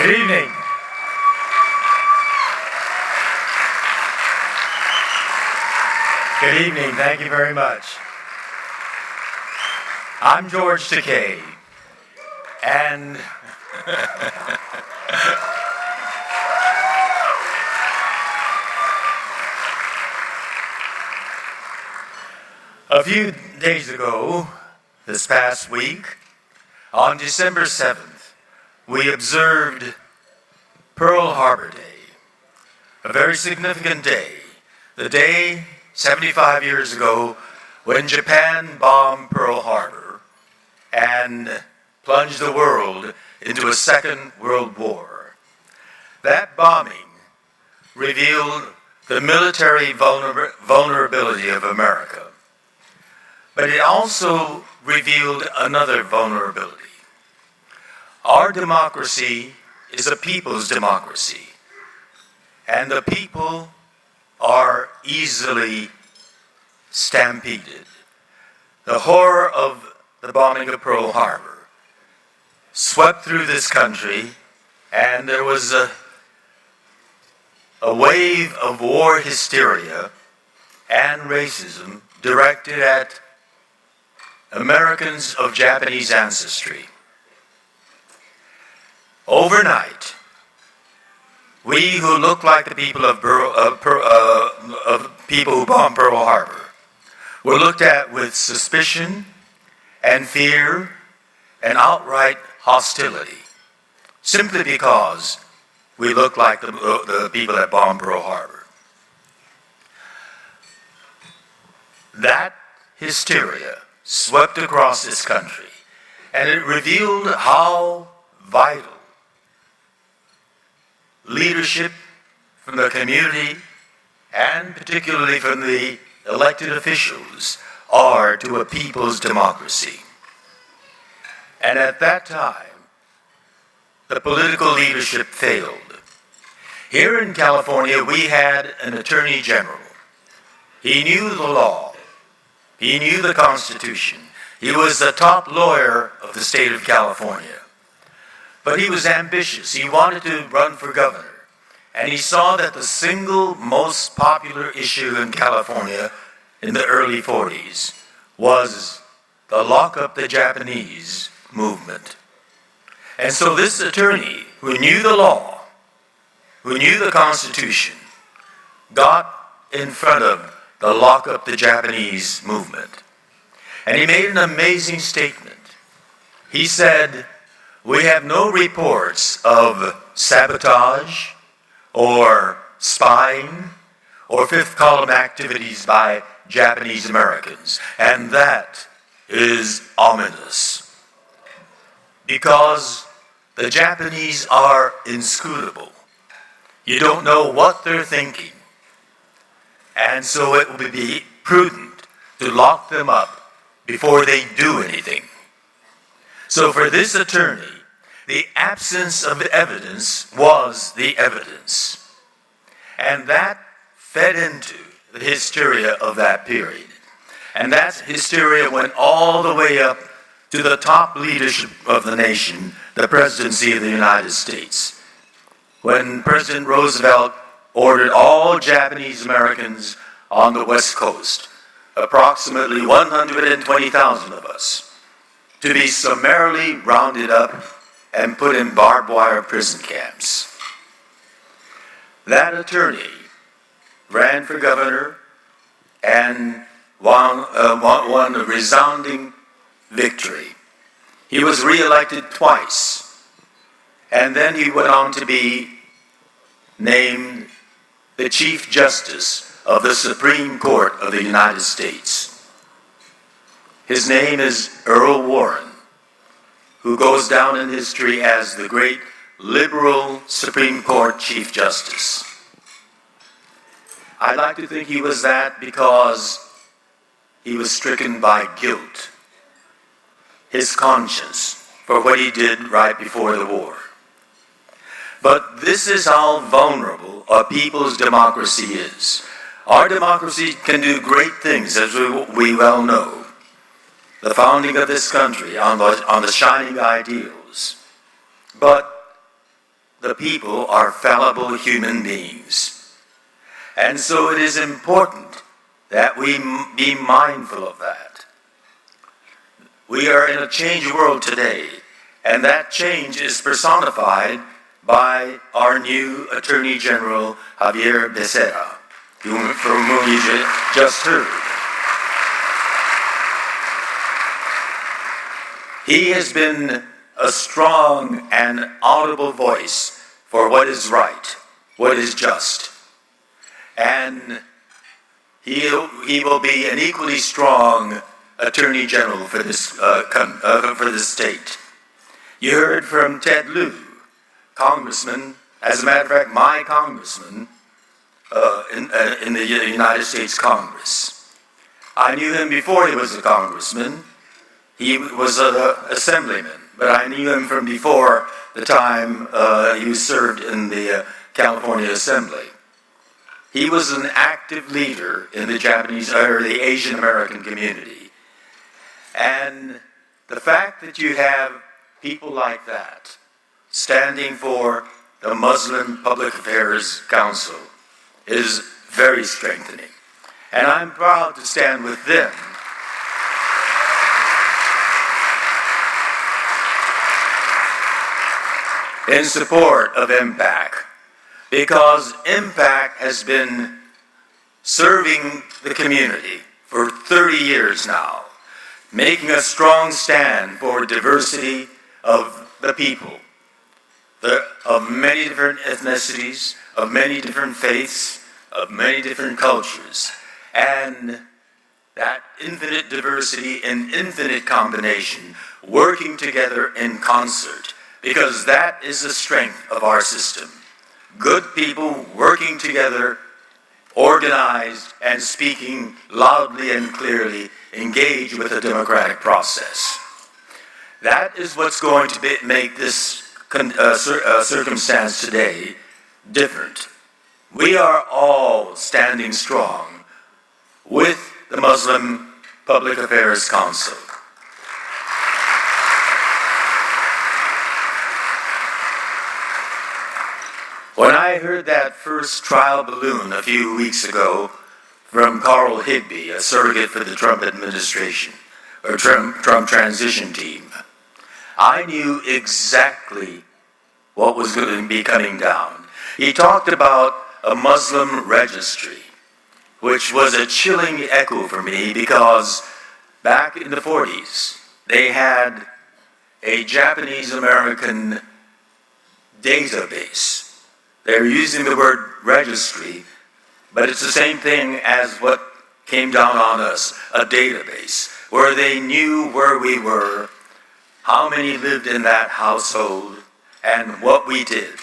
Good evening. Good evening. Thank you very much. I'm George Takei, and a few days ago, this past week, on December 7th, we observed Pearl Harbor Day, a very significant day, the day 75 years ago when Japan bombed Pearl Harbor and plunged the world into a Second World War. That bombing revealed the military vulnerability of America, but it also revealed another vulnerability. Our democracy is a people's democracy, and the people are easily stampeded. The horror of the bombing of Pearl Harbor swept through this country, and there was a wave of war hysteria and racism directed at Americans of Japanese ancestry. Overnight, we who look like the people of people who bombed Pearl Harbor were looked at with suspicion and fear and outright hostility, simply because we look like the people that bombed Pearl Harbor. That hysteria swept across this country, and it revealed how vital leadership from the community, and particularly from the elected officials, are to a people's democracy. And at that time, the political leadership failed. Here in California, we had an attorney general. He knew the law. He knew the Constitution. He was the top lawyer of the state of California. But he was ambitious. He wanted to run for governor. And he saw that the single most popular issue in California in the early 40s was the lock up the Japanese movement. And so this attorney, who knew the law, who knew the Constitution, got in front of the lock up the Japanese movement. And he made an amazing statement. He said, "We have no reports of sabotage or spying or fifth column activities by Japanese Americans." And that is ominous, because the Japanese are inscrutable. You don't know what they're thinking. And so it would be prudent to lock them up before they do anything. So for this attorney, the absence of evidence was the evidence. And that fed into the hysteria of that period. And that hysteria went all the way up to the top leadership of the nation, the presidency of the United States, when President Roosevelt ordered all Japanese Americans on the West Coast, approximately 120,000 of us, to be summarily rounded up and put in barbed wire prison camps. That attorney ran for governor and won a resounding victory. He was reelected twice, and then he went on to be named the Chief Justice of the Supreme Court of the United States. His name is Earl Warren, who goes down in history as the great liberal Supreme Court Chief Justice. I like to think he was that because he was stricken by guilt, his conscience, for what he did right before the war. But this is how vulnerable a people's democracy is. Our democracy can do great things, as we well know. The founding of this country on the shining ideals. But the people are fallible human beings. And so it is important that we be mindful of that. We are in a changed world today, and that change is personified by our new Attorney General, Javier Becerra, from whom you just heard. He has been a strong and audible voice for what is right, what is just. And he will be an equally strong Attorney General for this state. You heard from Ted Lieu, Congressman, as a matter of fact, my congressman in the United States Congress. I knew him before he was a congressman. He was an assemblyman, but I knew him from before the time he served in the California Assembly. He was an active leader in the the Asian American community. And the fact that you have people like that standing for the Muslim Public Affairs Council is very strengthening. And I'm proud to stand with them in support of MPAC, because MPAC has been serving the community for 30 years now, making a strong stand for diversity of the people, of many different ethnicities, of many different faiths, of many different cultures, and that infinite diversity and infinite combination working together in concert, because that is the strength of our system. Good people working together, organized and speaking loudly and clearly, engaged with the democratic process. That is what's going to make this circumstance today different. We are all standing strong with the Muslim Public Affairs Council. When I heard that first trial balloon a few weeks ago from Carl Higbie, a surrogate for the Trump administration, or Trump transition team, I knew exactly what was going to be coming down. He talked about a Muslim registry, which was a chilling echo for me, because back in the 40s, they had a Japanese-American database. They're using the word registry, but it's the same thing as what came down on us, a database, where they knew where we were, how many lived in that household, and what we did.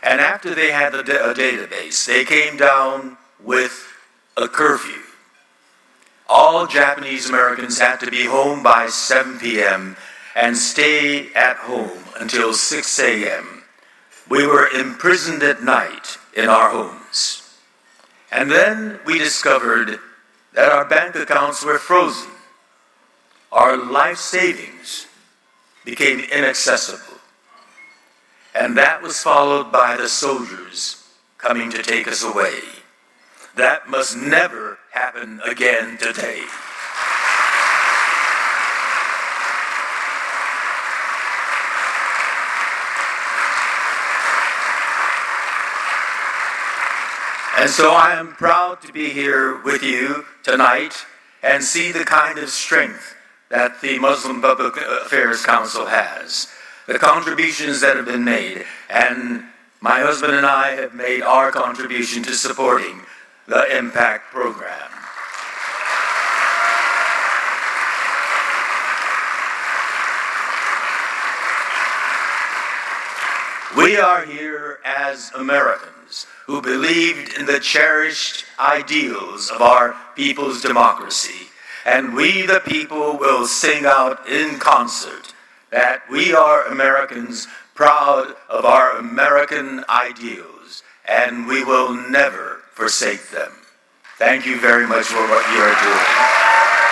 And after they had a database, they came down with a curfew. All Japanese Americans had to be home by 7 p.m. and stay at home until 6 a.m. We were imprisoned at night in our homes. And then we discovered that our bank accounts were frozen. Our life savings became inaccessible. And that was followed by the soldiers coming to take us away. That must never happen again today. And so I am proud to be here with you tonight and see the kind of strength that the Muslim Public Affairs Council has, the contributions that have been made, and my husband and I have made our contribution to supporting the MPAC program. We are here as Americans who believed in the cherished ideals of our people's democracy. And we, the people, will sing out in concert that we are Americans proud of our American ideals, and we will never forsake them. Thank you very much for what you are doing.